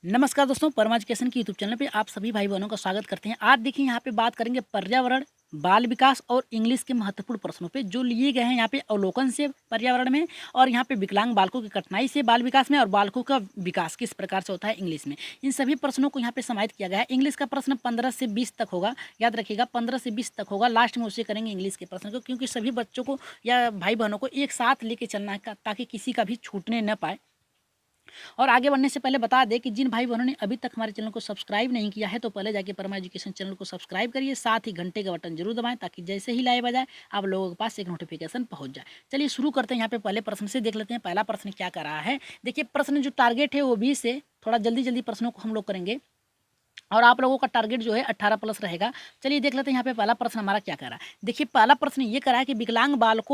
नमस्कार दोस्तों, परमा एजुकेशन की यूट्यूब चैनल पे आप सभी भाई बहनों का स्वागत करते हैं। आज देखिए यहाँ पे बात करेंगे पर्यावरण, बाल विकास और इंग्लिश के महत्वपूर्ण प्रश्नों पे जो लिए गए हैं यहाँ पे अवलोकन से पर्यावरण में, और यहाँ पे विकलांग बालकों की कठिनाई से बाल विकास में, और बालकों का विकास किस प्रकार से होता है इंग्लिश में। इन सभी प्रश्नों को यहाँ पे समाहित किया गया है। इंग्लिश का प्रश्न 15 से 20 तक होगा, याद रखिएगा 15 से 20 तक होगा। लास्ट में उसे करेंगे इंग्लिश के प्रश्न को, क्योंकि सभी बच्चों को या भाई बहनों को एक साथ लेके चलना है ताकि किसी का भी छूटने न पाए। और आगे बढ़ने से पहले बता दें कि जिन भाई बहनों ने अभी तक हमारे चैनल को सब्सक्राइब नहीं किया है तो पहले जाके परमा एजुकेशन चैनल को सब्सक्राइब करिए, साथ ही घंटे का बटन जरूर दबाएं ताकि जैसे ही लाइव आ जाए आप लोगों के पास एक नोटिफिकेशन पहुंच जाए। चलिए शुरू करते हैं। यहाँ पे पहले प्रश्न से देख लेते हैं। पहला प्रश्न क्या कर रहा है, देखिए प्रश्न जो टारगेट है वो 20 से थोड़ा जल्दी जल्दी प्रश्नों को हम लोग करेंगे, और आप लोगों का टारगेट जो है 18 प्लस रहेगा। चलिए देख लेते हैं यहाँ पे पहला प्रश्न हमारा क्या कह रहा है। देखिए पहला प्रश्न ये कह रहा है कि विकलांग बालक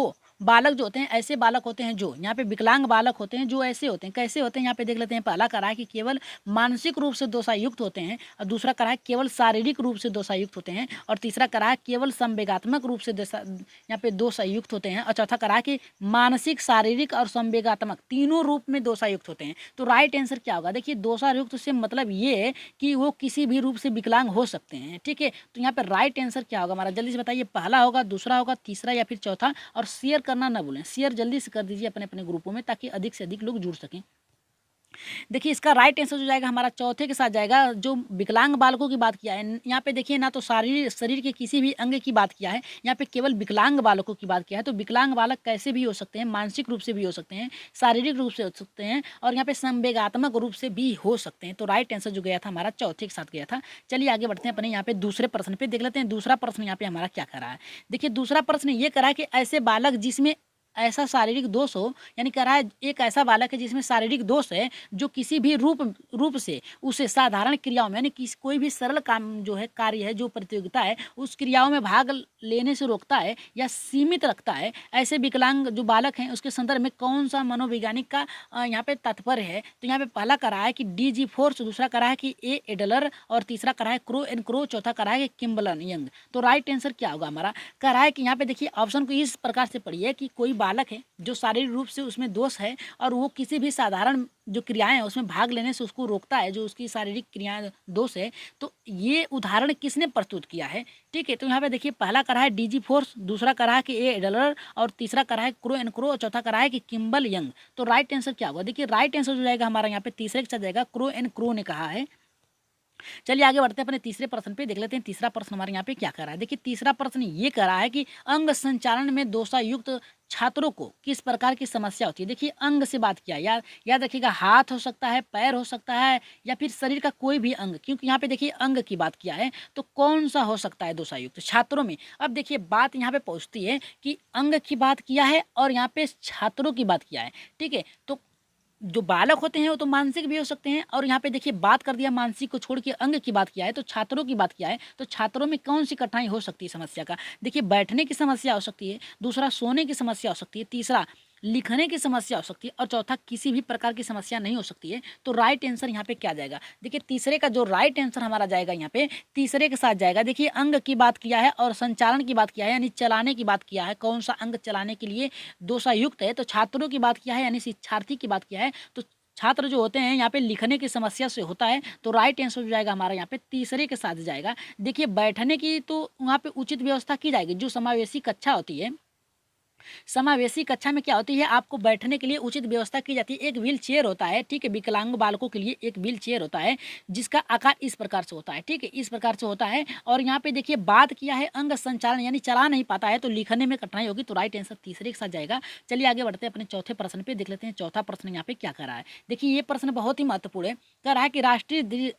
जो होते हैं, ऐसे बालक होते हैं जो यहाँ पे विकलांग बालक होते हैं जो ऐसे होते हैं, कैसे होते हैं यहाँ पे देख लेते हैं। पहला कह रहा है कि केवल मानसिक रूप से दोषायुक्त होते हैं, और दूसरा कह रहा है केवल शारीरिक रूप से दोषायुक्त होते हैं, और तीसरा कह रहा है केवल संवेगात्मक रूप से यहाँ पे दोषायुक्त होते हैं, और चौथा कह रहा है कि मानसिक, शारीरिक और संवेगात्मक तीनों रूप में दोषायुक्त होते हैं। तो राइट आंसर क्या होगा, देखिए दोषायुक्त से मतलब ये है कि वो किसी भी रूप से विकलांग हो सकते हैं। ठीक है, तो यहाँ पे राइट आंसर क्या होगा हमारा, जल्दी से बताइए। पहला होगा, दूसरा होगा, तीसरा या फिर चौथा। और शेयर करना ना भूलें, शेयर जल्दी से कर दीजिए अपने अपने ग्रुपों में ताकि अधिक से अधिक लोग जुड़ सकें। देखिए इसका राइट आंसर जो जाएगा हमारा चौथे के साथ जाएगा। जो विकलांग बालकों की बात किया है यहाँ पे, देखिए ना तो शरीर के किसी भी अंग की बात किया है, यहाँ पे केवल विकलांग बालकों की बात किया है। तो विकलांग बालक कैसे भी हो सकते हैं, मानसिक रूप से भी हो सकते हैं, शारीरिक रूप से हो सकते हैं, और यहाँ पे संवेगात्मक रूप से भी हो सकते हैं। तो राइट आंसर जो गया था हमारा चौथे के साथ गया था। चलिए आगे बढ़ते हैं अपने यहाँ पे दूसरे प्रश्न पे, देख लेते हैं दूसरा प्रश्न यहाँ पे हमारा क्या कर रहा है। देखिए दूसरा प्रश्न ये करा है कि ऐसे बालक जिसमें ऐसा शारीरिक दोष हो, यानी कह रहा है एक ऐसा बालक है जिसमें शारीरिक दोष है जो किसी भी रूप से उसे साधारण क्रियाओं में, यानी कोई भी सरल काम जो है, कार्य है, जो प्रतियोगिता है, उस क्रियाओं में भाग लेने से रोकता है या सीमित रखता है। ऐसे विकलांग जो बालक हैं उसके संदर्भ में कौन सा मनोवैज्ञानिक का यहाँ पे तात्पर्य है। तो यहाँ पे पहला कह रहा है कि डी.जी. फोर्स, दूसरा कह रहा है कि ए एडलर, और तीसरा कह रहा है क्रो एंड क्रो, चौथा कह रहा है कि किम्बलन यंग। तो राइट आंसर क्या होगा हमारा, कह रहा है कि यहाँ पे देखिए ऑप्शन को इस प्रकार से पढ़िए कि कोई बालक है जो शारीरिक रूप से उसमें दोष है, और वो किसी भी साधारण जो क्रियाएं हैं उसमें भाग लेने से उसको रोकता है, जो उसकी शारीरिक क्रियाएं दोष है। तो ये उदाहरण किसने प्रस्तुत किया है। ठीक है, तो यहाँ पे देखिए पहला करा है डी.जी. फोर्स, दूसरा करा है कि ए एडलर, और तीसरा करा है क्रो एंड क्रो, और चौथा करा है कि किम्बल यंग। तो राइट आंसर क्या होगा, देखिए राइट आंसर जो जाएगा हमारा यहाँ पे तीसरे के साथ जाएगा, क्रो एंड क्रो ने कहा है। चलिए आगे बढ़ते हैं अपने तीसरे प्रश्न पे, देख लेते हैं तीसरा प्रश्न हमारे यहाँ पे क्या कर रहा है। देखिए तीसरा प्रश्न ये कर रहा है कि अंग संचालन में दोषायुक्त छात्रों को किस प्रकार की समस्या होती है। देखिए अंग से बात किया, याद रखिएगा, हाथ हो सकता है, पैर हो सकता है, या फिर शरीर का कोई भी अंग, क्योंकि यहाँ पे देखिए अंग की बात किया है। तो कौन सा हो सकता है दोषायुक्त छात्रों में। अब देखिए बात यहाँ पे पहुँचती है कि अंग की बात किया है और यहाँ पे छात्रों की बात किया है। ठीक है, तो जो बालक होते हैं वो तो मानसिक भी हो सकते हैं, और यहाँ पे देखिए बात कर दिया मानसिक को छोड़ के अंग की बात किया है, तो छात्रों की बात किया है। तो छात्रों में कौन सी कठिनाई हो सकती है समस्या का, देखिए बैठने की समस्या हो सकती है, दूसरा सोने की समस्या हो सकती है, तीसरा लिखने की समस्या हो सकती है, और चौथा किसी भी प्रकार की समस्या नहीं हो सकती है। तो राइट आंसर यहाँ पे क्या जाएगा, देखिए तीसरे का जो राइट आंसर हमारा जाएगा यहाँ पे तीसरे के साथ जाएगा। देखिए अंग की बात किया है और संचालन की बात किया है, यानी चलाने की बात किया है, कौन सा अंग चलाने के लिए दोषायुक्त है। तो छात्रों की बात किया है, यानी शिक्षार्थी की बात किया है। तो छात्र जो होते हैं यहाँ पे लिखने की समस्या से होता है। तो राइट आंसर हो जाएगा हमारा यहाँ पे तीसरे के साथ जाएगा। देखिए बैठने की तो वहाँ पे उचित व्यवस्था की जाएगी, जो समावेशी कक्षा होती है। समावेशी कक्षा में क्या होती है, आपको बैठने के लिए उचित व्यवस्था की जाती है। एक व्हील चेयर होता है, ठीक है, विकलांग बालकों के लिए एक व्हील चेयर होता है जिसका आकार इस प्रकार से होता है। ठीक है, इस प्रकार से होता है। और यहाँ पे देखिए बात किया है अंग संचालन, यानी चला नहीं पाता है तो लिखने में कठिनाई होगी। तो राइट आंसर तीसरे के साथ जाएगा। चलिए आगे बढ़ते हैं अपने चौथे प्रश्न पे, देख लेते हैं चौथा प्रश्न यहाँ पे क्या कर रहा है। देखिए ये प्रश्न बहुत ही महत्वपूर्ण है। कह रहा है कि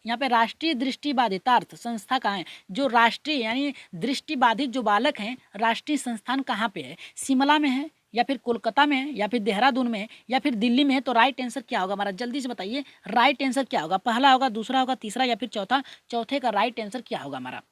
यहाँ पे राष्ट्रीय दृष्टिबाधितार्थ संस्था कहाँ है। जो राष्ट्रीय यानी दृष्टिबाधित जो बालक हैं, राष्ट्रीय संस्थान कहाँ पे है, शिमला में है, या फिर कोलकाता में है, या फिर देहरादून में है, या फिर दिल्ली में है। तो राइट आंसर क्या होगा हमारा, जल्दी से बताइए राइट आंसर क्या होगा, पहला होगा, दूसरा होगा, तीसरा या फिर चौथा। चौथे का राइट आंसर क्या होगा हमारा,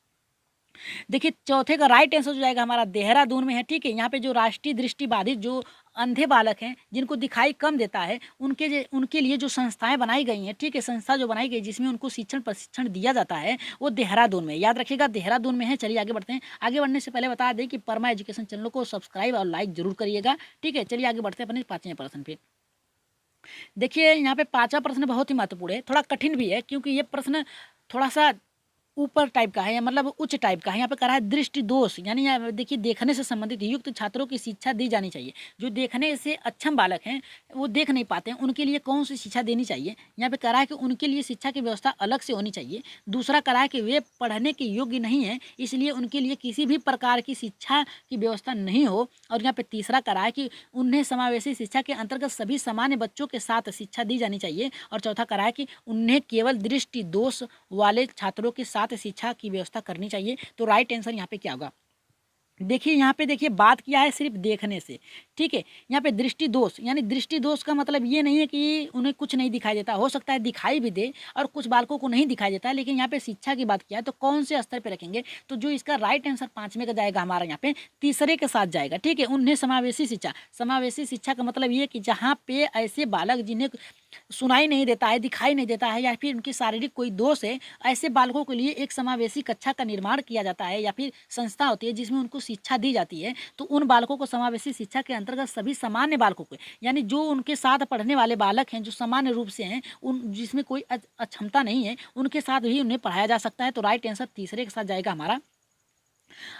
देखिए चौथे का राइट आंसर जो जाएगा हमारा देहरादून में है। ठीक है, यहाँ पे जो राष्ट्रीय दृष्टिबाधित जो अंधे बालक हैं, जिनको दिखाई कम देता है, उनके लिए जो संस्थाएं बनाई गई हैं, ठीक है, संस्था जो बनाई गई जिसमें उनको प्रशिक्षण दिया जाता है, वो देहरादून में, याद रखिएगा देहरादून में है। चलिए आगे बढ़ते हैं। आगे बढ़ने से पहले बता दें कि परमा एजुकेशन चैनल को सब्सक्राइब और लाइक जरूर करिएगा। ठीक है, चलिए आगे बढ़ते हैं अपने पांचवें प्रश्न पे। देखिए यहाँ पे 5वां प्रश्न बहुत ही महत्वपूर्ण है, थोड़ा कठिन भी है क्योंकि ये प्रश्न थोड़ा-सा ऊपर टाइप का है या मतलब उच्च टाइप का है। यहाँ पे कह रहा है दृष्टि दोष, यानी यहाँ देखिए देखने से संबंधित युक्त छात्रों की शिक्षा दी जानी चाहिए। जो देखने से अक्षम बालक हैं, वो देख नहीं पाते हैं, उनके लिए कौन सी शिक्षा देनी चाहिए? यहाँ पे कह रहा है कि उनके लिए शिक्षा की व्यवस्था अलग से होनी चाहिए। दूसरा कह रहा है कि वे पढ़ने के योग्य नहीं हैं, इसलिए उनके लिए किसी भी प्रकार की शिक्षा की व्यवस्था नहीं हो। और यहाँ पे तीसरा कह रहा है कि उन्हें समावेशी शिक्षा के अंतर्गत सभी सामान्य बच्चों के साथ शिक्षा दी जानी चाहिए। और चौथा कह रहा है कि उन्हें केवल दृष्टि दोष वाले छात्रों के साथ शिक्षा की व्यवस्था करनी चाहिए। तो राइट आंसर यहाँ पे क्या होगा? देखिए यहाँ पे देखिए बात किया है सिर्फ देखने से, ठीक है। यहाँ पे दृष्टि दोष, यानी दृष्टि दोष का मतलब ये नहीं है कि उन्हें कुछ नहीं दिखाई देता, हो सकता है दिखाई भी दे और कुछ बालकों को नहीं दिखाई देता है, लेकिन यहाँ पे शिक्षा की बात किया है तो कौन से स्तर पे रखेंगे? तो जो इसका राइट आंसर 5वें का जाएगा हमारा यहाँ पे तीसरे के साथ जाएगा, ठीक है। उन्हें समावेशी शिक्षा, समावेशी शिक्षा का मतलब ये कि जहाँ पे ऐसे बालक जिन्हें सुनाई नहीं देता है, दिखाई नहीं देता है या फिर उनकी शारीरिक कोई दोष है, ऐसे बालकों के लिए एक समावेशी कक्षा का निर्माण किया जाता है या फिर संस्था होती है जिसमें उनको शिक्षा दी जाती है। तो उन बालकों को समावेशी शिक्षा के अंतर्गत सभी सामान्य बालकों को, यानी जो उनके साथ पढ़ने वाले बालक हैं जो सामान्य रूप से हैं, उन जिसमें कोई अक्षमता नहीं है, उनके साथ भी उन्हें पढ़ाया जा सकता है। तो राइट आंसर तीसरे के साथ जाएगा हमारा।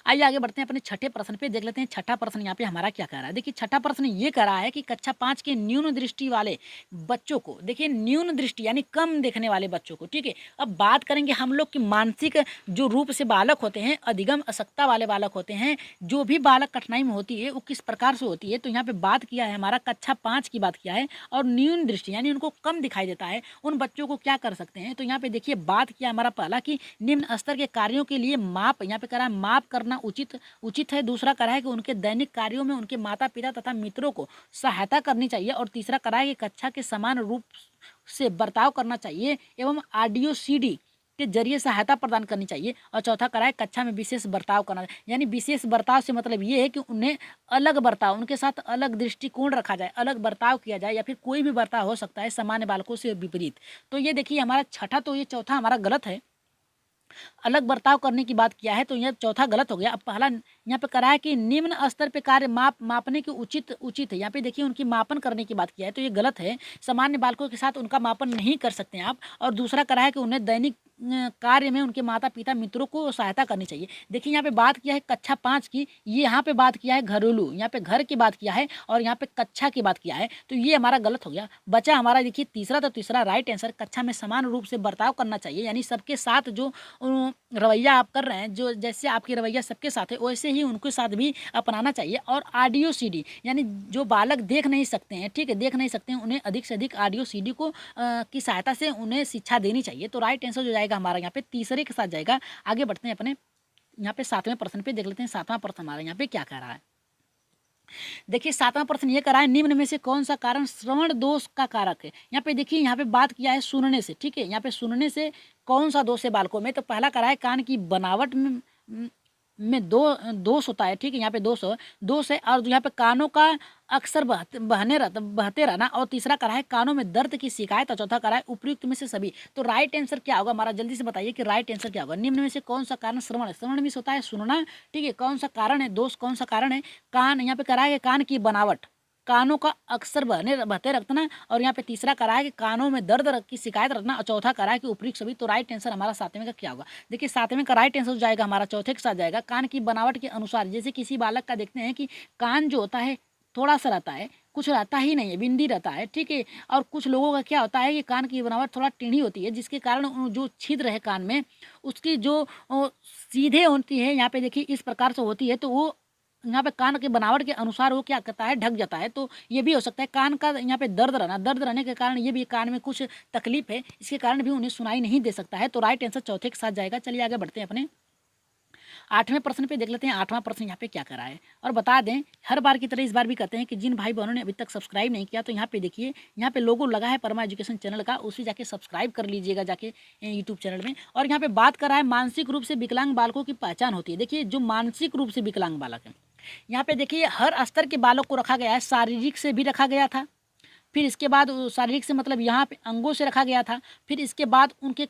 आइए आगे बढ़ते हैं अपने छठे प्रश्न पे, देख लेते हैं छठा प्रश्न यहाँ पे हमारा क्या कह रहा है। देखिए छठा प्रश्न ये कह रहा है कि कक्षा 5 के न्यून दृष्टि वाले बच्चों को, देखिए न्यून दृष्टि यानी कम देखने वाले बच्चों को, ठीक है। अब बात करेंगे हम लोग की मानसिक जो रूप से बालक होते हैं, अधिगम अशक्ता वाले बालक होते हैं, जो भी बालक कठिनाई में होती है वो किस प्रकार से होती है। तो यहाँ पे बात किया है हमारा कक्षा 5 की बात किया है। और न्यून दृष्टि यानी उनको कम दिखाई देता है, उन बच्चों को क्या कर सकते हैं? तो यहाँ पे देखिए बात किया हमारा पहला कि निम्न स्तर के कार्यों के लिए माप, यहाँ पे कह रहा है माप करना उचित है। दूसरा करा है कि उनके दैनिक कार्यों में उनके माता पिता तथा मित्रों को सहायता करनी चाहिए। और तीसरा करा है कि कक्षा के समान रूप से बर्ताव करना चाहिए एवं ऑडियो सीडी के जरिए सहायता प्रदान करनी चाहिए। और चौथा करा है कक्षा में विशेष बर्ताव करना, यानी विशेष बर्ताव से मतलब ये है कि उन्हें अलग बर्ताव, उनके साथ अलग दृष्टिकोण रखा जाए, अलग बर्ताव किया जाए, या फिर कोई भी बर्ताव हो सकता है सामान्य बालकों से विपरीत। तो ये देखिए हमारा छठा, तो ये चौथा हमारा गलत है, अलग बर्ताव करने की बात किया है, तो यह चौथा गलत हो गया। अब पहला यहाँ पे करा है कि निम्न स्तर पे कार्य मापने के उचित है, यहाँ पे देखिए उनकी मापन करने की बात किया है, तो ये गलत है। सामान्य बालकों के साथ उनका मापन नहीं कर सकते हैं आप। और दूसरा करा है कि उन्हें दैनिक कार्य में उनके माता पिता मित्रों को सहायता करनी चाहिए। देखिए यहाँ पे बात किया है कक्षा 5 की, ये यहाँ पे बात किया है घरेलू, यहाँ पे घर की बात किया है और यहाँ पे कक्षा की बात किया है, तो ये हमारा गलत हो गया। बचा हमारा देखिए तीसरा, तो तीसरा राइट आंसर कक्षा में समान रूप से बर्ताव करना चाहिए, यानी सबके साथ जो रवैया आप कर रहे हैं, जो जैसे आपकी रवैया सबके साथ है वैसे ही उनके साथ भी अपनाना चाहिए। और ऑडियो सीडी, यानी जो बालक देख नहीं सकते हैं, ठीक है, देख नहीं सकते हैं, उन्हें अधिक से अधिक ऑडियो सीडी को की सहायता से उन्हें शिक्षा देनी चाहिए। तो राइट आंसर जो जाएगा हमारा यहाँ पे तीसरे के साथ जाएगा। आगे बढ़ते हैं अपने यहाँ पे 7वें प्रश्न पे, देख लेते हैं 7वां प्रश्न हमारा यहाँ पे क्या कह रहा है। देखिए 7वां प्रश्न ये करा है निम्न में से कौन सा कारण श्रवण दोष का कारक है। यहाँ पे देखिए यहाँ पे बात किया है सुनने से, ठीक है। यहाँ पे सुनने से कौन सा दोष है बालकों में? तो पहला करा है कान की बनावट में दोष होता है, ठीक है। यहाँ पे दोष है। और यहाँ पे कानों का अक्सर बहते रहना। और तीसरा करा है कानों में दर्द की शिकायत। और चौथा करा है उपयुक्त में से सभी। तो राइट आंसर क्या होगा हमारा? जल्दी से बताइए कि राइट आंसर क्या होगा। निम्न में से कौन सा कारण श्रवण है? श्रवण में होता है सुनना, ठीक है। कौन सा कारण है? दोष कौन सा कारण है? कान, यहाँ पे करा है कान की बनावट, कानों का अक्सर बहते रखना। और यहाँ पे तीसरा करा है कि कानों में दर्द की शिकायत रखना। और चौथा करा है कि उपयुक्त सभी। तो राइट आंसर हमारा 7वें का क्या होगा? देखिए 7वें का राइट आंसर जाएगा हमारा चौथे के साथ जाएगा। कान की बनावट के अनुसार, जैसे किसी बालक का देखते हैं कि कान जो होता है थोड़ा सा रहता है, कुछ रहता ही नहीं है, बिंदी रहता है, ठीक है। और कुछ लोगों का क्या होता है कि कान की बनावट थोड़ा टेढ़ी होती है, जिसके कारण जो छिद्र है कान में उसकी जो सीधे होती है, यहाँ पे देखिए इस प्रकार से होती है, तो वो यहाँ पे कान की बनावट के अनुसार वो क्या करता है, ढक जाता है। तो ये भी हो सकता है कान का यहाँ पे दर्द रहने के कारण ये भी कान में कुछ तकलीफ है, इसके कारण भी उन्हें सुनाई नहीं दे सकता है। तो राइट आंसर चौथे के साथ जाएगा। चलिए आगे बढ़ते हैं अपने 8वें प्रश्न पे, देख लेते हैं 8वां प्रश्न यहाँ पे क्या करा है। और बता दें हर बार की तरह इस बार भी कहते हैं कि जिन भाई बहनों ने अभी तक सब्सक्राइब नहीं किया, तो यहाँ पे देखिए यहाँ पे लोगो लगा है परमा एजुकेशन चैनल का, उसे जाके सब्सक्राइब कर लीजिएगा जाके यूट्यूब चैनल में। और यहाँ पे बात करा है मानसिक रूप से विकलांग बालकों की पहचान होती है। देखिए जो मानसिक रूप से विकलांग बालक है, यहाँ पे देखिए हर स्तर के बालक को रखा गया है। शारीरिक से भी रखा गया था, फिर इसके बाद शारीरिक से मतलब यहाँ पे अंगों से रखा गया था, फिर इसके बाद उनके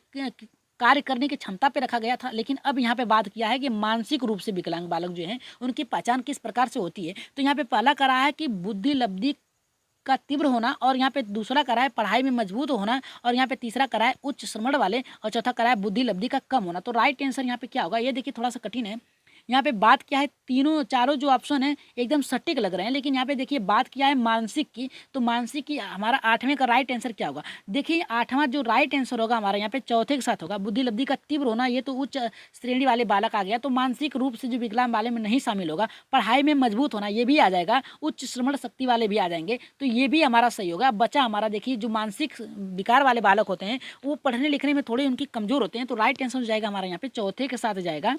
कार्य करने की क्षमता पे रखा गया था। लेकिन अब यहाँ पे बात किया है कि मानसिक रूप से विकलांग बालक जो हैं उनकी पहचान किस प्रकार से होती है। तो यहाँ पे पहला करा है कि बुद्धि लब्धि का तीव्र होना, और यहाँ पे दूसरा करा है पढ़ाई में मजबूत होना, और यहाँ पे तीसरा करा है उच्च श्रवण वाले, और चौथा करा है बुद्धि लब्धि का कम होना। तो राइट आंसर यहाँ पे क्या होगा, ये देखिए थोड़ा सा कठिन है। यहाँ पे बात क्या है, तीनों चारों जो ऑप्शन है एकदम सटीक लग रहे हैं, लेकिन यहाँ पे देखिए बात क्या है मानसिक की, तो मानसिक की हमारा 8वें का राइट आंसर क्या होगा। देखिए 8वां जो राइट आंसर होगा हमारा यहाँ पे चौथे के साथ होगा, बुद्धि लब्धि का तीव्र होना, ये तो उच्च श्रेणी वाले बालक आ गया, तो मानसिक रूप से जो विकलांग वाले में नहीं शामिल होगा। पढ़ाई में मजबूत होना ये भी आ जाएगा, उच्च श्रवण शक्ति वाले भी आ जाएंगे, तो ये भी हमारा सही होगा। बचा हमारा देखिए जो मानसिक विकार वाले बालक होते हैं वो पढ़ने लिखने में थोड़े उनकी कमजोर होते हैं, तो राइट आंसर हो जाएगा हमारा यहाँ पे चौथे के साथ जाएगा।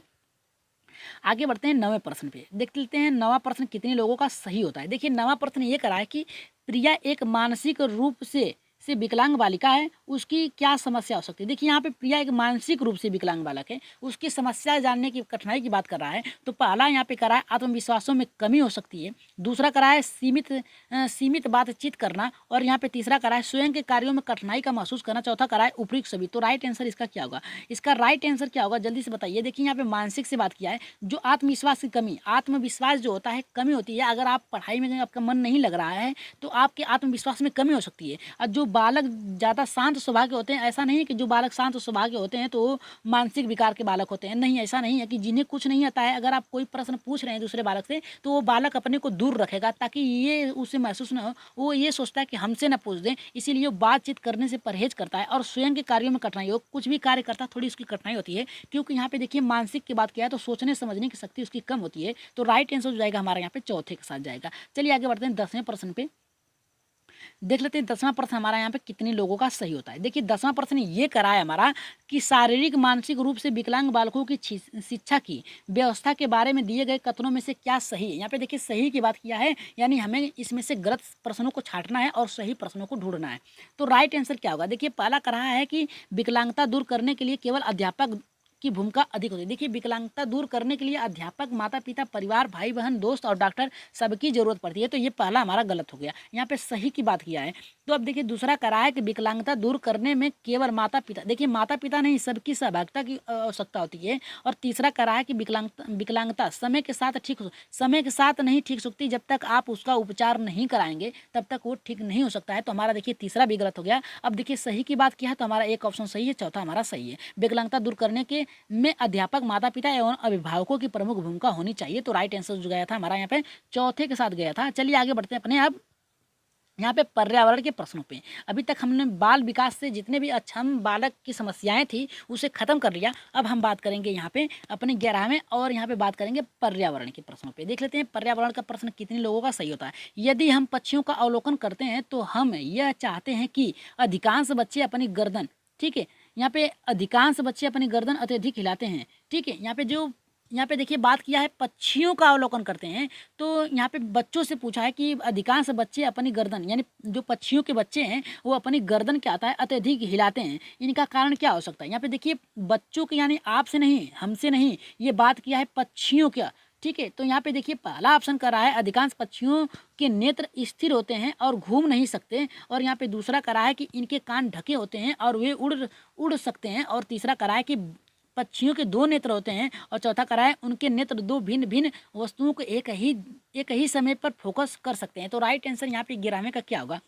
आगे बढ़ते हैं 9वें प्रश्न पे, देख लेते हैं 9वां प्रश्न कितने लोगों का सही होता है। देखिए 9वां प्रश्न ये करा है कि प्रिया एक मानसिक रूप से विकलांग बालिका है, उसकी क्या समस्या हो सकती है। देखिए यहाँ पे प्रिया एक मानसिक रूप से विकलांग बालक है, उसकी समस्या जानने की कठिनाई की बात कर रहा है। तो पहला यहाँ पे करा है आत्मविश्वासों में कमी हो सकती है, दूसरा करा है सीमित बातचीत करना, और यहाँ पे तीसरा करा है स्वयं के कार्यों में कठिनाई का महसूस करना, चौथा करा है उपयुक्त सभी। तो राइट आंसर इसका क्या होगा, इसका राइट आंसर क्या होगा जल्दी से बताइए। देखिए यहाँ पे मानसिक से बात किया है, जो आत्मविश्वास की कमी, आत्मविश्वास जो होता है कमी होती है, अगर आप पढ़ाई में आपका मन नहीं लग रहा है तो आपके आत्मविश्वास में कमी हो सकती है। और जो बालक ज़्यादा शांत स्वभाव के होते हैं, ऐसा नहीं है कि जो बालक शांत स्वभाव के होते हैं तो वो मानसिक विकार के बालक होते हैं, नहीं, ऐसा नहीं है कि जिन्हें कुछ नहीं आता है अगर आप कोई प्रश्न पूछ रहे हैं दूसरे बालक से तो वो बालक अपने को दूर रखेगा, ताकि ये उसे महसूस ना हो, वो ये सोचता है कि हमसे ना पूछ दें, इसीलिए वो बातचीत करने से परहेज करता है। और स्वयं के कार्यों में कठिनाई हो, कुछ भी कार्य करता है थोड़ी उसकी कठिनाई होती है, क्योंकि यहाँ पे देखिए मानसिक की बात किया है तो सोचने समझने की शक्ति उसकी कम होती है। तो राइट आंसर हो जाएगा हमारा यहाँ पे चौथे के साथ जाएगा। चलिए आगे बढ़ते हैं 10वें प्रश्न पे, देख लेते हैं 10वां प्रश्न हमारा यहाँ पे कितने लोगों का सही होता है। देखिए 10वां प्रश्न ये करा है हमारा कि शारीरिक मानसिक रूप से विकलांग बालकों की शिक्षा की व्यवस्था के बारे में दिए गए कथनों में से क्या सही है। यहाँ पे देखिए सही की बात किया है, यानी हमें इसमें से गलत प्रश्नों को छांटना है और सही प्रश्नों को ढूंढना है। तो राइट आंसर क्या होगा, देखिए पहला करा है कि विकलांगता दूर करने के लिए केवल अध्यापक की भूमिका अधिक होती है। देखिए विकलांगता दूर करने के लिए अध्यापक, माता पिता, परिवार, भाई बहन, दोस्त और डॉक्टर सबकी जरूरत पड़ती है, तो ये पहला हमारा गलत हो गया। यहाँ पे सही की बात किया है। तो अब देखिए दूसरा करा है कि विकलांगता दूर करने में केवल माता पिता, देखिए माता पिता नहीं सबकी सहभागिता की आवश्यकता होती है। और तीसरा करा है कि विकलांगता समय के साथ समय के साथ नहीं ठीक सकती, जब तक आप उसका उपचार नहीं कराएंगे तब तक वो ठीक नहीं हो सकता है। तो हमारा देखिए तीसरा भी गलत हो गया। अब देखिए सही की बात किया है तो हमारा एक ऑप्शन सही है, चौथा हमारा सही है। विकलांगता दूर करने के में अध्यापक, माता पिता एवं अभिभावकों की प्रमुख भूमिका होनी चाहिए। तो राइट आंसर जो गया था हमारा यहाँ पे चौथे के साथ गया था। चलिए आगे बढ़ते हैं अपने अब यहाँ पे पर्यावरण के प्रश्नों पे। अभी तक हमने बाल विकास से जितने भी अक्षम बालक की समस्याएं थी उसे खत्म कर लिया। अब हम बात करेंगे यहाँ पे अपने 11वें और यहाँ पे बात करेंगे पर्यावरण के प्रश्नों पे। देख लेते हैं पर्यावरण का प्रश्न कितने लोगों का सही होता है। यदि हम पक्षियों का अवलोकन करते हैं तो हम यह चाहते हैं कि अधिकांश बच्चे अपनी गर्दन, ठीक है, यहाँ पे अधिकांश बच्चे अपनी गर्दन अत्यधिक हिलाते हैं, ठीक है। यहाँ पे देखिए बात किया है पक्षियों का अवलोकन करते हैं, तो यहाँ पे बच्चों से पूछा है कि अधिकांश बच्चे अपनी गर्दन, यानी जो पक्षियों के बच्चे हैं वो अपनी गर्दन क्या आता है अत्यधिक हिलाते हैं, इनका कारण क्या हो सकता है। यहाँ पे देखिए बच्चों के यानी आपसे नहीं, हमसे नहीं, ये बात किया है पक्षियों का, ठीक है। तो यहाँ पे देखिए पहला ऑप्शन करा है अधिकांश पक्षियों के नेत्र स्थिर होते हैं और घूम नहीं सकते, और यहाँ पे दूसरा करा है कि इनके कान ढके होते हैं और वे उड़ सकते हैं, और तीसरा करा है कि पक्षियों के दो नेत्र होते हैं, और चौथा करा है उनके नेत्र दो भिन्न भिन्न वस्तुओं को एक ही समय पर फोकस कर सकते हैं। तो राइट आंसर यहाँ पे 11वें का क्या होगा।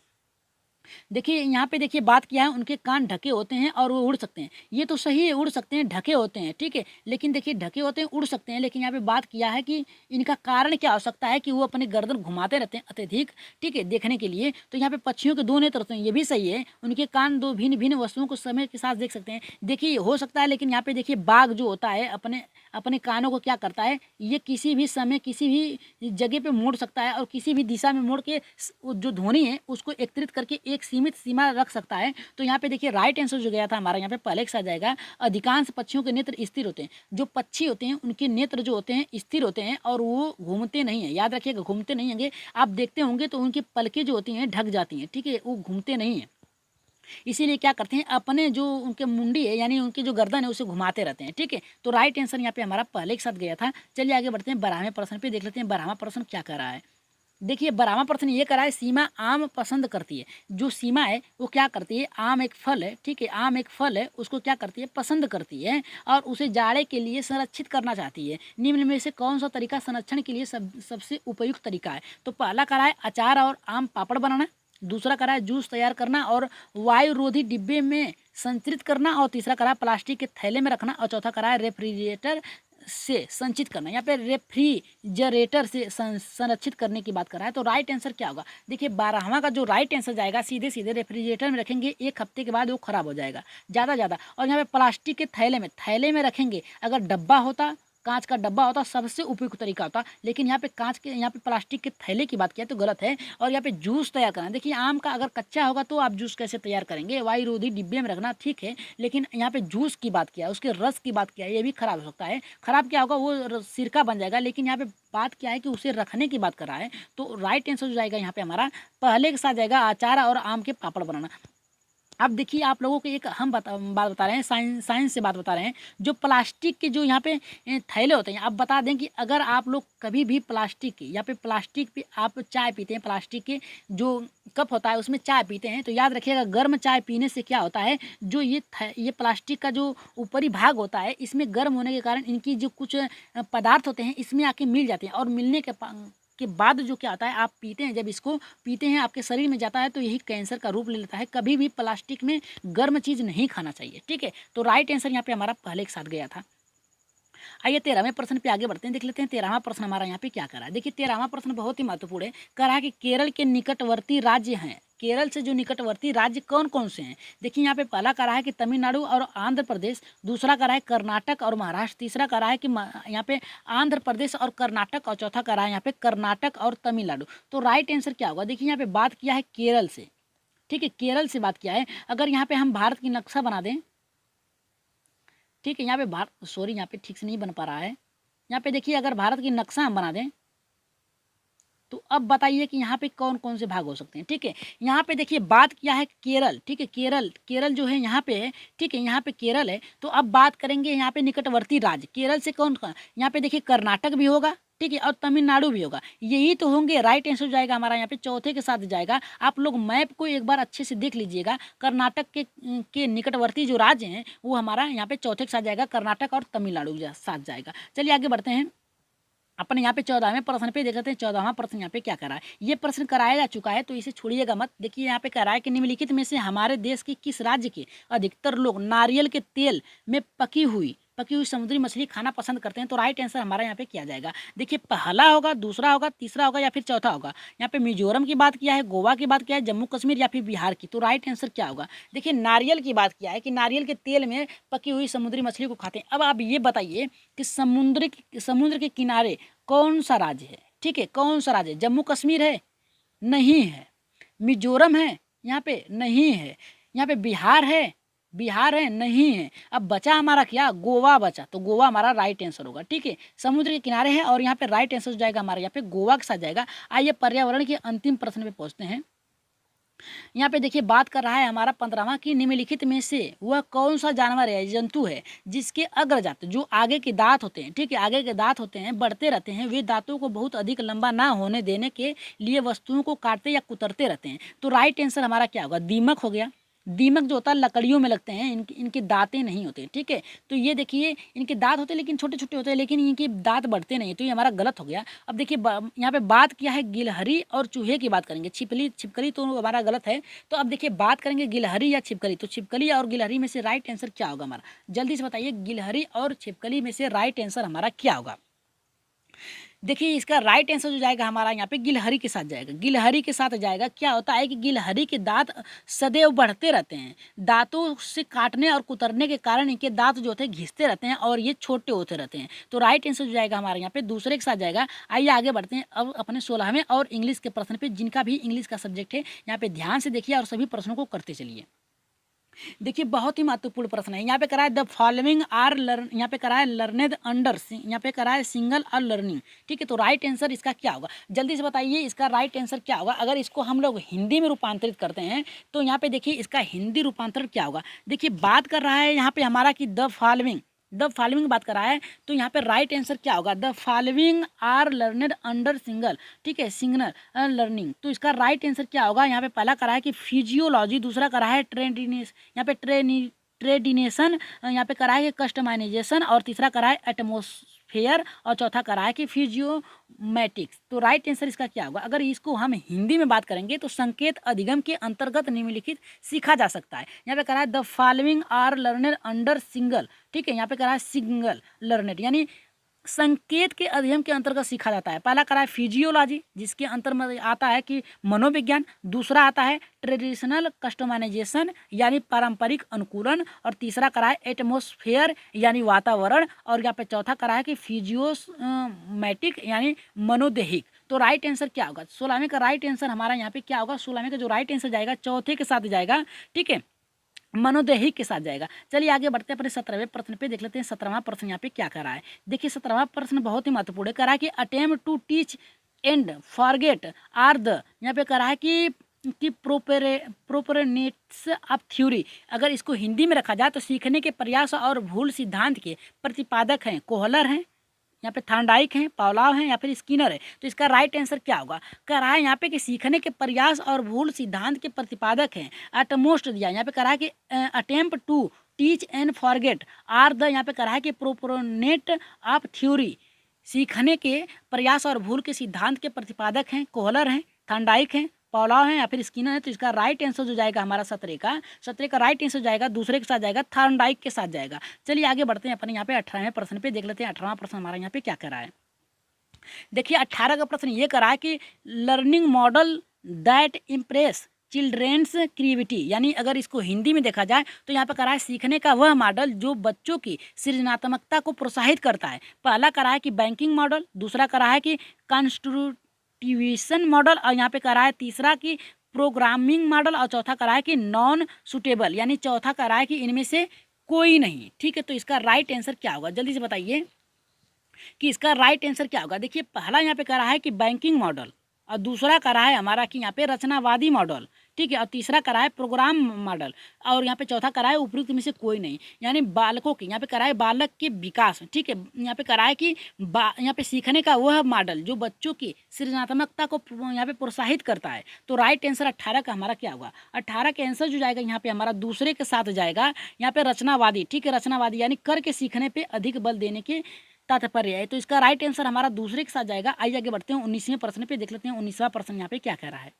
देखिए यहाँ पे देखिए बात किया है उनके कान ढके होते हैं और वो उड़ सकते हैं, ये तो सही है, उड़ सकते हैं, ढके होते हैं, ठीक है। लेकिन देखिए ढके होते हैं, उड़ सकते हैं, लेकिन यहाँ पे बात किया है कि इनका कारण क्या हो सकता है कि वो अपने गर्दन घुमाते रहते हैं अत्यधिक, ठीक है, देखने के लिए। तो यहाँ पे पक्षियों के दो नेत्र होते हैं, ये भी सही है, उनके कान दो भिन्न भिन्न वस्तुओं को समय के साथ देख सकते हैं, देखिए हो सकता है। लेकिन यहाँ पे देखिए बाघ जो होता है अपने अपने कानों को क्या करता है, ये किसी भी समय किसी भी जगह पे मोड़ सकता है और किसी भी दिशा में मोड़ के जो ध्वनि है उसको एकत्रित करके एक सीमित सीमा रख सकता है। तो यहाँ पे देखिए राइट आंसर जो गया था हमारा यहाँ पे पहले के साथ जाएगा अधिकांश पक्षियों के नेत्र स्थिर होते हैं। जो पक्षी होते हैं उनके नेत्र जो होते हैं स्थिर होते हैं और वो घूमते नहीं है, याद रखिएगा घूमते नहीं होंगे। आप देखते होंगे तो उनकी पलकें जो होती हैं ढक जाती हैं, ठीक है, वो घूमते नहीं हैं। इसीलिए क्या करते हैं अपने जो उनके मुंडी है यानी उनकी जो गर्दन है उसे घुमाते रहते हैं, ठीक है। तो राइट आंसर यहाँ पे हमारा पहले के साथ गया था। चलिए आगे बढ़ते हैं 12वें प्रश्न पे, देख लेते हैं 12वां प्रश्न क्या कर रहा है। देखिए 12वां प्रश्न ये करा है सीमा आम पसंद करती है। जो सीमा है वो क्या करती है, आम एक फल है, ठीक है, आम एक फल है, उसको क्या करती है पसंद करती है और उसे जाड़े के लिए संरक्षित करना चाहती है। निम्न में से कौन सा तरीका संरक्षण के लिए सबसे उपयुक्त तरीका है। तो पहला करा है अचार और आम पापड़ बनाना, दूसरा करा है जूस तैयार करना और वायुरोधी डिब्बे में संचित करना, और तीसरा करा है प्लास्टिक के थैले में रखना, और चौथा करा है रेफ्रिजरेटर से संचित करना। यहाँ पे रेफ्रिजरेटर से संरक्षित करने की बात कर रहा है। तो राइट आंसर क्या होगा? देखिए 12वां का जो राइट आंसर जाएगा, सीधे सीधे रेफ्रिजरेटर में रखेंगे, 1 हफ्ते के बाद वो खराब हो जाएगा ज़्यादा। और यहाँ पे प्लास्टिक के थैले में रखेंगे। अगर डब्बा होता, कांच का डब्बा होता, सबसे उपयुक्त तरीका होता, लेकिन यहाँ पे यहाँ पे प्लास्टिक के थैले की बात किया तो गलत है। और यहाँ पे जूस तैयार करना, देखिए आम का अगर कच्चा होगा तो आप जूस कैसे तैयार करेंगे? वायुरोधी डिब्बे में रखना ठीक है, लेकिन यहाँ पे जूस की बात किया, उसके रस की बात किया, ये भी खराब हो सकता है। खराब क्या होगा? वो सिरका बन जाएगा, लेकिन यहाँ पे बात क्या है कि उसे रखने की बात कर रहा है। तो राइट आंसर हो जाएगा यहाँ पे हमारा पहले के साथ जाएगा अचार और आम के पापड़ बनाना। अब देखिए आप लोगों को एक हम बात बता रहे हैं, साइंस से बात बता रहे हैं। जो प्लास्टिक के जो यहाँ पे थैले होते हैं, आप बता दें कि अगर आप लोग कभी भी प्लास्टिक के या पे प्लास्टिक पे आप चाय पीते हैं, प्लास्टिक के जो कप होता है उसमें चाय पीते हैं, तो याद रखिएगा गर्म चाय पीने से क्या होता है, जो ये प्लास्टिक का जो ऊपरी भाग होता है, इसमें गर्म होने के कारण इनकी जो कुछ पदार्थ होते हैं इसमें आके मिल जाते हैं, और मिलने के बाद जो क्या होता है, आप पीते हैं, जब इसको पीते हैं आपके शरीर में जाता है तो यही कैंसर का रूप ले लेता है। कभी भी प्लास्टिक में गर्म चीज़ नहीं खाना चाहिए, ठीक है। तो राइट आंसर यहाँ पे हमारा पहले के साथ गया था। आइए 13वें प्रश्न पे आगे बढ़ते हैं, देख लेते हैं 13वां प्रश्न हमारा यहाँ पे क्या करा है। देखिए 13वां प्रश्न बहुत ही महत्वपूर्ण है। कह रहा है कि केरल के निकटवर्ती राज्य हैं, केरल से जो निकटवर्ती राज्य कौन कौन से हैं। देखिए यहाँ पे पहला कह रहा है कि तमिलनाडु और आंध्र प्रदेश, दूसरा कह रहा है कर्नाटक और महाराष्ट्र, तीसरा कह रहा है कि यहाँ पे आंध्र प्रदेश और कर्नाटक, और चौथा कह रहा है यहाँ पे कर्नाटक और तमिलनाडु। तो राइट आंसर क्या होगा? देखिए यहाँ पे बात किया है केरल से, ठीक है, केरल से बात किया है। अगर यहाँ पे हम भारत की नक्शा बना दें, ठीक है, यहाँ पे यहाँ पे ठीक से नहीं बन पा रहा है। यहाँ पे देखिए अगर भारत की नक्शा हम बना दें तो अब बताइए कि यहाँ पे कौन कौन से भाग हो सकते हैं, ठीक है। यहाँ पे देखिए बात किया है केरल, ठीक है, केरल जो है यहाँ पे है, ठीक है, यहाँ पे केरल है। तो अब बात करेंगे यहाँ पे निकटवर्ती राज्य, केरल से कौन कौन, यहाँ पे देखिए कर्नाटक भी होगा, ठीक है, और तमिलनाडु भी होगा, यही तो होंगे। राइट आंसर जाएगा हमारा यहाँ पे चौथे के साथ जाएगा। आप लोग मैप को एक बार अच्छे से देख लीजिएगा। कर्नाटक के निकटवर्ती जो राज्य हैं वो हमारा यहाँ पे चौथे के साथ जाएगा, कर्नाटक और तमिलनाडु के साथ जाएगा। चलिए आगे बढ़ते हैं, अपन यहाँ पे 14वें प्रश्न पे देख लेते हैं। 14वां प्रश्न यहाँ पे क्या करा है, ये प्रश्न कराया जा चुका है तो इसे छोड़िएगा मत। देखिए यहाँ पे कह रहा है कि निम्नलिखित में से हमारे देश के किस राज्य के अधिकतर लोग नारियल के तेल में पकी हुई समुद्री मछली खाना पसंद करते हैं। तो राइट आंसर हमारा यहाँ पे किया जाएगा। देखिए पहला होगा, दूसरा होगा, तीसरा होगा या फिर चौथा होगा। यहाँ पे मिजोरम की बात किया है, गोवा की बात किया है, जम्मू कश्मीर या फिर बिहार की। तो राइट आंसर क्या होगा? देखिए नारियल की बात किया है कि नारियल के तेल में पकी हुई समुद्री मछली को खाते हैं। अब आप ये बताइए कि समुद्र के किनारे कौन सा राज्य है, ठीक है, कौन सा राज्य है? जम्मू कश्मीर है? नहीं है। मिजोरम है? यहाँ पे नहीं है। यहाँ पे बिहार है? नहीं है। अब बचा हमारा क्या? गोवा बचा। तो गोवा हमारा राइट आंसर होगा, ठीक है, समुद्र के किनारे है और यहाँ पे राइट आंसर जाएगा हमारा यहाँ पे गोवा के साथ जाएगा। आइए पर्यावरण के अंतिम प्रश्न पे पहुँचते हैं। यहाँ पे देखिए बात कर रहा है हमारा 15वां की निम्नलिखित में से वह कौन सा जानवर है, जंतु है, जिसके अग्रजात जो आगे के दांत होते हैं, ठीक है, आगे के दांत होते हैं, बढ़ते रहते हैं, वे दांतों को बहुत अधिक लंबा ना होने देने के लिए वस्तुओं को काटते या कुतरते रहते हैं। तो राइट आंसर हमारा क्या होगा? दीमक हो गया। दीमक जो होता है लकड़ियों में लगते हैं, इनके दांतें नहीं होते, ठीक है। तो ये देखिए इनके दांत होते हैं लेकिन छोटे छोटे होते हैं, लेकिन इनके दांत बढ़ते नहीं, तो ये हमारा गलत हो गया। अब देखिए यहाँ पे बात किया है गिलहरी और चूहे की बात करेंगे, छिपकली तो हमारा गलत है। तो अब देखिए बात करेंगे गिलहरी या छिपकली, तो छिपकली और गिलहरी में से राइट आंसर क्या होगा हमारा? जल्दी से बताइए, गिलहरी और छिपकली में से राइट आंसर हमारा क्या होगा? देखिए इसका राइट आंसर जो जाएगा हमारा यहाँ पे गिलहरी के साथ जाएगा। गिलहरी के साथ जाएगा। क्या होता है कि गिलहरी के दांत सदैव बढ़ते रहते हैं, दांतों से काटने और कुतरने के कारण इनके दांत जो होते हैं घिसते रहते हैं और ये छोटे होते रहते हैं। तो राइट आंसर जो जाएगा हमारे यहाँ पे दूसरे के साथ जाएगा। आइए आगे बढ़ते हैं अब अपने 16वें और इंग्लिश के प्रश्न पे, जिनका भी इंग्लिश का सब्जेक्ट है यहाँ पे ध्यान से देखिए और सभी प्रश्नों को करते चलिए। देखिए बहुत ही महत्वपूर्ण प्रश्न है। यहाँ पे करा है द फॉलोइंग आर लर्न, यहाँ पे करा है लर्नेड अंडर, यहाँ पे करा है सिंगल और लर्निंग, ठीक है। तो राइट आंसर इसका क्या होगा? जल्दी से बताइए इसका राइट आंसर क्या होगा? अगर इसको हम लोग हिंदी में रूपांतरित करते हैं तो यहाँ पे देखिए इसका हिंदी रूपांतरण क्या होगा। देखिए बात कर रहा है यहाँ पे हमारा कि द फॉलोइंग बात कर रहा है, तो यहाँ पे राइट आंसर क्या होगा? The following are learned under single, ठीक है, सिंगल लर्निंग। तो इसका राइट आंसर क्या होगा? यहाँ पे पहला करा है कि फिजियोलॉजी, दूसरा करा है यहाँ पे ट्रेडिनेशन, यहाँ पे करा है कस्टमाइजेशन, और तीसरा करा है एटमोस्फेयर और चौथा करा है कि फिजियोमैटिक्स। तो राइट आंसर इसका क्या होगा? अगर इसको हम हिंदी में बात करेंगे तो संकेत अधिगम के अंतर्गत निम्नलिखित सीखा जा सकता है। यहाँ पे करा है the following are learner under single, ठीक है, यहाँ पे करा है सिंगल लर्नर, यानी संकेत के अध्ययन के अंतर्गत सीखा जाता है। पहला करा है फिजियोलॉजी, जिसके अंतर्गत आता है कि मनोविज्ञान। दूसरा आता है ट्रेडिशनल कस्टमाइजेशन यानी पारंपरिक अनुकूलन, और तीसरा करा है एटमोस्फेयर यानी वातावरण, और यहाँ पे चौथा करा है कि फिजियोमैटिक यानी मनोदेहिक। तो राइट आंसर क्या होगा? 16वें का राइट आंसर हमारा यहाँ पे क्या होगा? 16वें का जो राइट आंसर जाएगा चौथे के साथ जाएगा, ठीक है, मनोदेहिक के साथ जाएगा। चलिए आगे बढ़ते हैं अपने 17वें प्रश्न पे, देख लेते हैं 17वां प्रश्न यहाँ पे क्या कर रहा है। देखिए 17वां प्रश्न बहुत ही महत्वपूर्ण है। करा है कि attempt to teach and forget are the, यहाँ पे करा है कि प्रोपोनेट्स ऑफ थ्योरी। अगर इसको हिंदी में रखा जाए तो सीखने के प्रयास और भूल सिद्धांत के प्रतिपादक हैं कोहलर हैं, यहाँ पे थॉर्नडाइक हैं, पावलोव हैं, या फिर स्किनर है। तो इसका राइट आंसर क्या होगा? कह रहा है यहाँ पे कि सीखने के प्रयास और भूल सिद्धांत के प्रतिपादक हैं एटमोस्ट दिया। यहाँ पे कह रहा है कि attempt to teach and forget are the, यहाँ पे कह रहा है कि प्रोपोनेट ऑफ थ्योरी। सीखने के प्रयास और भूल के सिद्धांत के प्रतिपादक हैं कोहलर हैं, थॉर्नडाइक हैं, पावलोव है, या फिर स्किनर है। तो इसका राइट आंसर जो जाएगा हमारा 17 का राइट आंसर जाएगा दूसरे के साथ जाएगा, थॉर्नडाइक के साथ जाएगा। चलिए आगे बढ़ते हैं अपने यहाँ पे 18वें प्रश्न पे, देख लेते हैं 18वां प्रश्न हमारा यहाँ पे क्या कर रहा है। देखिए 18 का प्रश्न ये करा है कि learning model that impress children's creativity, यानी अगर इसको हिंदी में देखा जाए तो यहाँ पे करा है सीखने का वह मॉडल जो बच्चों की सृजनात्मकता को प्रोत्साहित करता है। पहला करा है कि बैंकिंग मॉडल, दूसरा करा है कि कॉन्स्टिट्यूशन मॉडल, और यहाँ पे करा है तीसरा कि प्रोग्रामिंग मॉडल, और चौथा करा है कि नॉन सुटेबल, यानी चौथा करा है कि इनमें से कोई नहीं। ठीक है, तो इसका राइट आंसर क्या होगा? जल्दी से बताइए कि इसका राइट आंसर क्या होगा। देखिए पहला यहाँ पे करा है कि बैंकिंग मॉडल, और दूसरा करा है हमारा कि यहाँ पे रचनावादी मॉडल, ठीक है, और तीसरा करा है प्रोग्राम मॉडल, और यहाँ पे चौथा करा है उपयुक्त में से कोई नहीं, यानी बालकों की, यहाँ पे करा है बालक के विकास, ठीक है, यहाँ पे करा है कि यहाँ पे सीखने का वह मॉडल जो बच्चों की सृजनात्मकता को यहाँ पे प्रोत्साहित करता है। तो राइट आंसर 18 का हमारा क्या होगा? 18 का आंसर जो जाएगा यहाँ पे हमारा दूसरे के साथ जाएगा, यहाँ पे रचनावादी, ठीक है, रचनावादी यानी करके सीखने पर अधिक बल देने के तात्पर्य है। तो इसका राइट आंसर हमारा दूसरे के साथ जाएगा। आइए आगे बढ़ते हैं 19वें प्रश्न पे, देख लेते हैं 19वां प्रश्न यहाँ पे क्या कह रहा है।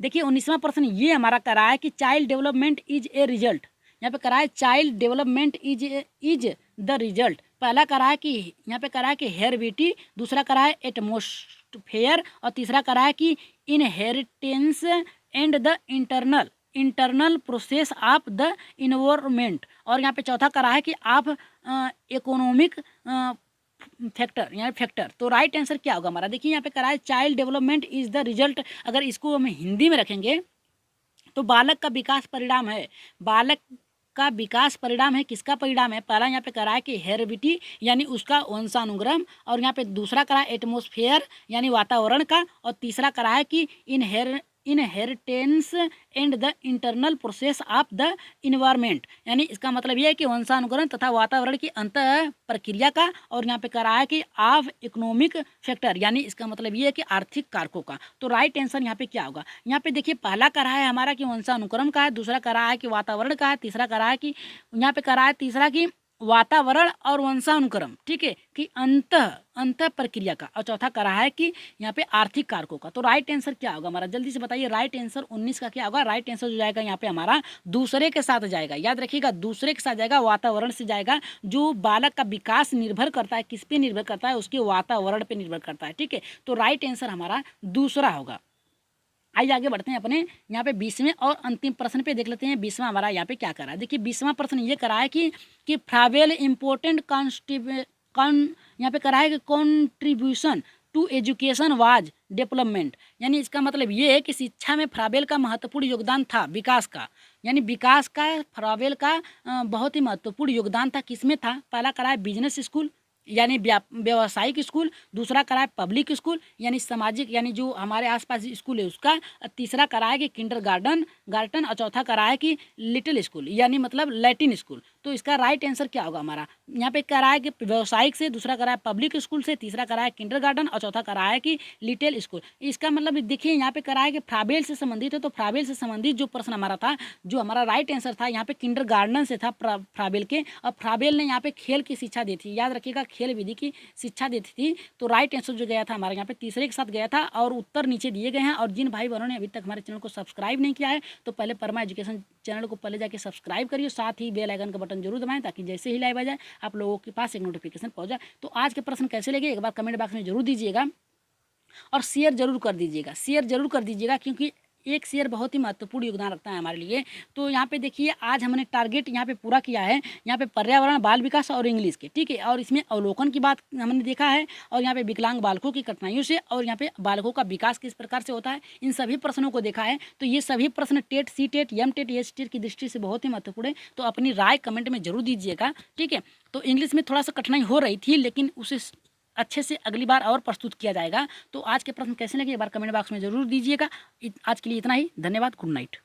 देखिए 19वां प्रश्न ये हमारा कह रहा है कि child development is a result. यहाँ पे कह रहा है child development is the result. पहला कह रहा है कि यहाँ पे कह रहा है कि हेरिडिटी, दूसरा कह रहा है एटमोस्फेयर, और तीसरा कह रहा है कि inheritance and the internal process of the environment, और यहाँ पे चौथा करा है कि आप इकोनॉमिक फैक्टर, यहाँ फैक्टर। तो राइट आंसर क्या होगा हमारा? देखिए यहाँ पे करा है child development is the result. अगर इसको हम हिंदी में रखेंगे तो बालक का विकास परिणाम है। बालक का विकास परिणाम है, किसका परिणाम है? पहला यहाँ पे करा है कि हेरिडिटी यानी उसका वंशानुक्रम, और यहाँ पे दूसरा करा है एटमोस्फेयर यानी वातावरण का, और तीसरा करा है कि inheritance and the internal process of the environment, यानी इसका मतलब यह है कि वंशानुकरण तथा वातावरण की अंत प्रक्रिया का, और यहाँ पे करा है कि ऑफ इकोनॉमिक फैक्टर, यानी इसका मतलब यह है कि आर्थिक कारकों का। तो राइट आंसर यहाँ पे क्या होगा? यहाँ पे देखिए पहला करा है हमारा कि वंशानुक्रम का है, दूसरा करा है कि वातावरण का है, तीसरा करा है कि यहाँ पे करा है तीसरा कि वातावरण और वंशानुक्रम, ठीक है, कि अंत प्रक्रिया का, और चौथा करा है कि यहाँ पे आर्थिक कारकों का। तो राइट आंसर क्या होगा हमारा? जल्दी से बताइए राइट आंसर 19 का क्या होगा? राइट आंसर जो जाएगा यहाँ पे हमारा दूसरे के साथ जाएगा। याद रखिएगा दूसरे के साथ जाएगा, वातावरण से जाएगा। जो बालक का विकास निर्भर करता है, किस पे निर्भर करता है? उसके वातावरण पे निर्भर करता है, ठीक है। तो राइट आंसर हमारा दूसरा होगा। आइए आगे बढ़ते हैं अपने यहाँ पे 20वें और अंतिम प्रश्न पे, देख लेते हैं 20वां हमारा यहाँ पे क्या करा है। देखिए 20वां प्रश्न ये करा है कि फ्रावेल इम्पोर्टेंट यहाँ पे करा है कि contribution to education was development, यानी इसका मतलब ये है कि शिक्षा में फ्रावेल का महत्वपूर्ण योगदान था विकास का, यानी विकास का फ्रावेल का बहुत ही महत्वपूर्ण योगदान था। किसमें था? पहला करा है बिजनेस स्कूल यानी व्यावसायिक स्कूल, दूसरा करा है पब्लिक स्कूल यानी सामाजिक यानी जो हमारे आसपास स्कूल है उसका, तीसरा करा है कि किंडरगार्टन, और चौथा करा है कि लिटिल स्कूल यानी मतलब लैटिन स्कूल। तो इसका राइट आंसर क्या होगा हमारा? यहाँ पे कह रहा है कि व्यावसायिक से, दूसरा कह रहा है पब्लिक स्कूल से, तीसरा कह रहा है किंडरगार्टन और चौथा कह रहा है कि लिटिल स्कूल। इसका मतलब देखिए यहाँ पे कह रहा है कि फ्राबेल से संबंधित है, तो फ्राबेल से संबंधित जो प्रश्न हमारा था, जो हमारा राइट आंसर था यहाँ पे किंडरगार्टन से था फ्राबेल के। और फ्राबेल ने यहाँ पे खेल की शिक्षा दी थी, याद रखिएगा खेल विधि की शिक्षा देती थी। तो राइट आंसर जो गया था हमारे यहाँ पे तीसरे के साथ गया था, और उत्तर नीचे दिए गए हैं। और जिन भाई बहनों ने अभी तक हमारे चैनल को सब्सक्राइब नहीं किया है तो पहले परमा एजुकेशन चैनल को पहले जाके सब्सक्राइब करिए, साथ ही बेल आइकन का बटन जरूर दबाएं, ताकि जैसे ही लाइव आ जाए आप लोगों के पास एक नोटिफिकेशन पहुंच जाए। तो आज के प्रश्न कैसे लगे एक बार कमेंट बॉक्स में जरूर दीजिएगा, और शेयर जरूर कर दीजिएगा, शेयर जरूर कर दीजिएगा, क्योंकि एक शेयर बहुत ही महत्वपूर्ण योगदान रखता है हमारे लिए। तो यहाँ पे देखिए आज हमने टारगेट यहाँ पे पूरा किया है, यहाँ पे पर्यावरण, बाल विकास और इंग्लिश के, ठीक है। और इसमें अवलोकन की बात हमने देखा है, और यहाँ पे विकलांग बालकों की कठिनाइयों से, और यहाँ पे बालकों का विकास किस प्रकार से होता है, इन सभी प्रश्नों को देखा है। तो ये सभी प्रश्न TET, C TET, M TET, S TET की दृष्टि से बहुत ही महत्वपूर्ण है। तो अपनी राय कमेंट में जरूर दीजिएगा, ठीक है। तो इंग्लिश में थोड़ा सा कठिनाई हो रही थी, लेकिन उसे अच्छे से अगली बार और प्रस्तुत किया जाएगा। तो आज के प्रश्न कैसे लगे एक बार कमेंट बॉक्स में जरूर दीजिएगा। आज के लिए इतना ही, धन्यवाद, गुड नाइट।